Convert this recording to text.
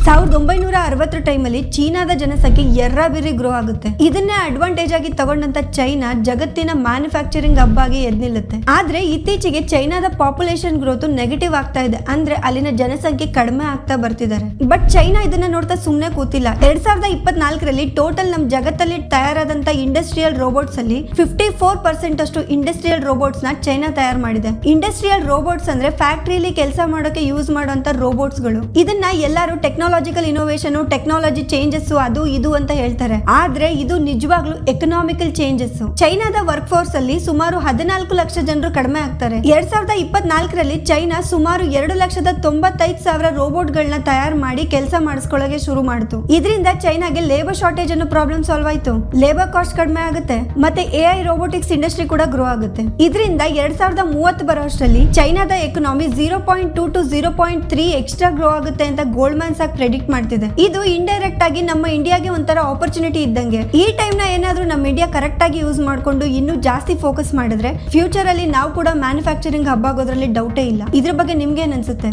1960 ಟೈಮಲ್ಲಿ ಚೀನಾದ ಜನಸಂಖ್ಯೆ ಎರ್ರಾಬಿರಿ ಗ್ರೋ ಆಗುತ್ತೆ. ಇದನ್ನೇ ಅಡ್ವಾಂಟೇಜ್ ಆಗಿ ತಗೊಂಡಂತ ಚೈನಾ ಜಗತ್ತಿನ ಮ್ಯಾನುಫ್ಯಾಕ್ಚರಿಂಗ್ ಹಬ್ ಆಗಿ ಎದ್ ನಿಲ್ಲುತ್ತೆ. ಆದ್ರೆ ಇತ್ತೀಚೆಗೆ ಚೈನಾದ ಪಾಪ್ಯುಲೇಷನ್ ಗ್ರೋತ್ ನೆಗೆಟಿವ್ ಆಗ್ತಾ ಇದೆ. ಅಂದ್ರೆ ಅಲ್ಲಿನ ಜನಸಂಖ್ಯೆ ಕಡಿಮೆ ಆಗ್ತಾ ಬರ್ತಿದ್ದಾರೆ. ಬಟ್ ಚೈನಾ ಇದನ್ನ ನೋಡ್ತಾ ಸುಮ್ನೆ ಕೂತಿಲ್ಲ. 2024ರಲ್ಲಿ ಟೋಟಲ್ ನಮ್ ಜಗತ್ತಲ್ಲಿ ತಯಾರಾದಂತ ಇಂಡಸ್ಟ್ರಿಯಲ್ ರೋಬೋಟ್ಸ್ ಅಲ್ಲಿ 54% ಅಷ್ಟು ಇಂಡಸ್ಟ್ರಿಯಲ್ ರೋಬೋಟ್ಸ್ ನ ಚೈನಾ ತಯಾರು ಮಾಡಿದೆ. ಇಂಡಸ್ಟ್ರಿಯಲ್ ರೋಬೋಟ್ಸ್ ಅಂದ್ರೆ ಫ್ಯಾಕ್ಟರಿಲಿ ಕೆಲಸ ಮಾಡೋಕೆ ಯೂಸ್ ಮಾಡುವಂತ ರೋಬೋಟ್ಸ್ ಗಳು. ಇದನ್ನ ಎಲ್ಲರೂ ಟೆಕ್ನಾಲಜಿಕಲ್ ಇನೋವೇಷನ್, ಟೆಕ್ನಾಲಜಿ ಚೇಂಜಸ್ ಅದು ಇದು ಅಂತ ಹೇಳ್ತಾರೆ. ಆದ್ರೆ ಇದು ನಿಜವಾಗ್ಲೂ ಎಕನಾಮಿಕಲ್ ಚೇಂಜಸ್. ಚೈನಾದ ವರ್ಕ್ ಫೋರ್ಸ್ ಅಲ್ಲಿ ಸುಮಾರು 14 ಲಕ್ಷ ಜನರು ಕಡಿಮೆ ಆಗ್ತಾರೆ. 2024ರಲ್ಲಿ ಚೈನಾ ಸುಮಾರು 2,95,000 ರೋಬೋಟ್ ಗಳನ್ನ ತಯಾರು ಮಾಡಿ ಕೆಲಸ ಮಾಡಿಸ್ಕೊಳ್ಳೋಕೆ ಶುರು ಮಾಡಿತು. ಇದರಿಂದ ಚೈನಾಗೆ ಲೇಬರ್ ಶಾರ್ಟೇಜ್ ಅನ್ನೋ ಪ್ರಾಬ್ಲಮ್ ಸಾಲ್ವ್ ಆಯ್ತು. ಲೇಬರ್ ಕಾಸ್ಟ್ ಕಡಿಮೆ ಆಗುತ್ತೆ. ಮತ್ತೆ AI ರೋಬೋಟಿಕ್ಸ್ ಇಂಡಸ್ಟ್ರಿ ಕೂಡ ಗ್ರೋ ಆಗುತ್ತೆ. ಇದರಿಂದ 2030 ಬರೋಷ್ಟರಲ್ಲಿ ಚೈನಾದ ಎಕನಾಮಿ 0.2 to 0.3 ಎಕ್ಸ್ಟ್ರಾ ಗ್ರೋ ಆಗುತ್ತೆ ಅಂತ ಗೋಲ್ಡ್ಮನ್ ಸಾಕ್ ಪ್ರೆಡಿಕ್ಟ್ ಮಾಡ್ತಿದೆ. ಇದು ಇಂಡೈರೆಕ್ಟ್ ಆಗಿ ನಮ್ಮ ಇಂಡಿಯಾಗೆ ಒಂಥರ ಆಪರ್ಚುನಿಟಿ ಇದ್ದಂಗೆ. ಈ ಟೈಮ್ ನ ಏನಾದ್ರೂ ನಮ್ಮ ಇಂಡಿಯಾ ಕರೆಕ್ಟ್ ಆಗಿ ಯೂಸ್ ಮಾಡ್ಕೊಂಡು ಇನ್ನೂ ಜಾಸ್ತಿ ಫೋಕಸ್ ಮಾಡಿದ್ರೆ ಫ್ಯೂಚರ್ ಅಲ್ಲಿ ನಾವು ಕೂಡ ಮ್ಯಾನುಫ್ಯಾಕ್ಚರಿಂಗ್ ಹಬ್ ಆಗೋದ್ರಲ್ಲಿ ಡೌಟೇ ಇಲ್ಲ. ಇದ್ರ ಬಗ್ಗೆ ನಿಮ್ಗೆ ಏನ್ ಅನ್ಸುತ್ತೆ?